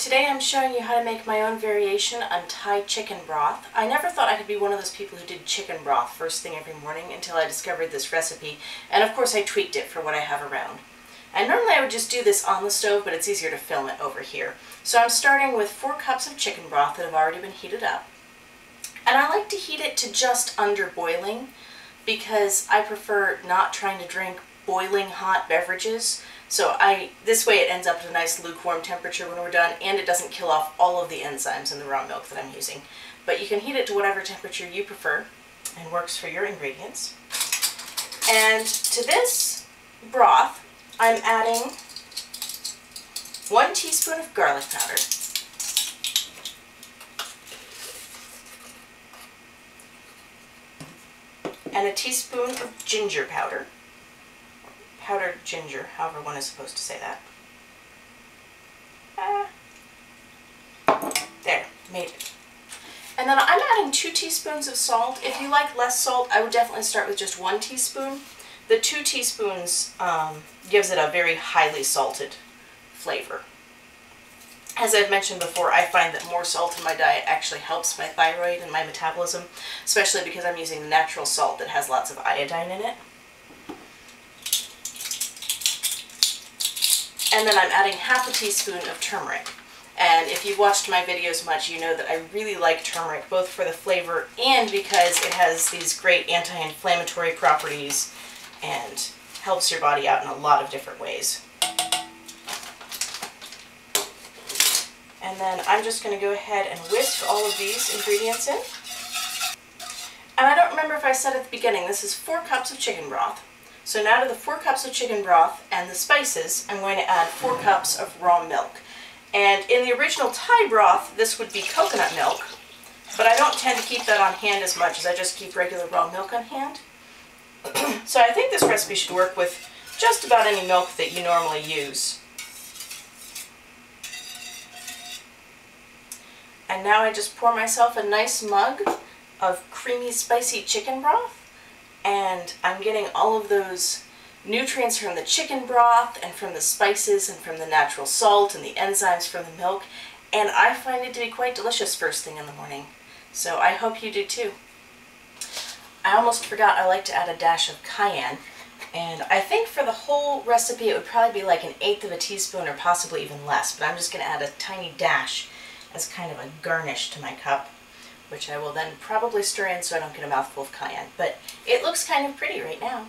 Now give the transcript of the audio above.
Today I'm showing you how to make my own variation on Thai chicken broth. I never thought I could be one of those people who did chicken broth first thing every morning until I discovered this recipe, and of course I tweaked it for what I have around. And normally I would just do this on the stove, but it's easier to film it over here. So I'm starting with 4 cups of chicken broth that have already been heated up. And I like to heat it to just under boiling because I prefer not trying to drink boiling hot beverages. So this way it ends up at a nice lukewarm temperature when we're done, and it doesn't kill off all of the enzymes in the raw milk that I'm using. But you can heat it to whatever temperature you prefer and works for your ingredients. And to this broth, I'm adding 1 teaspoon of garlic powder, and a teaspoon of ginger powder. Powdered ginger, however one is supposed to say that. There, made it. And then I'm adding 2 teaspoons of salt. If you like less salt, I would definitely start with just 1 teaspoon. The 2 teaspoons gives it a very highly salted flavor. As I've mentioned before, I find that more salt in my diet actually helps my thyroid and my metabolism, especially because I'm using natural salt that has lots of iodine in it. And then I'm adding half a teaspoon of turmeric. And if you've watched my videos much, you know that I really like turmeric, both for the flavor and because it has these great anti-inflammatory properties and helps your body out in a lot of different ways. And then I'm just going to go ahead and whisk all of these ingredients in. And I don't remember if I said at the beginning, this is 4 cups of chicken broth. So now to the 4 cups of chicken broth and the spices, I'm going to add 4 cups of raw milk. And in the original Thai broth, this would be coconut milk, but I don't tend to keep that on hand as much as I just keep regular raw milk on hand. So I think this recipe should work with just about any milk that you normally use. And now I just pour myself a nice mug of creamy, spicy chicken broth. And I'm getting all of those nutrients from the chicken broth and from the spices and from the natural salt and the enzymes from the milk, and I find it to be quite delicious first thing in the morning. So I hope you do too. I almost forgot I like to add a dash of cayenne, and I think for the whole recipe it would probably be like 1/8 of a teaspoon or possibly even less, but I'm just going to add a tiny dash as kind of a garnish to my cup, which I will then probably stir in so I don't get a mouthful of cayenne. But it looks kind of pretty right now.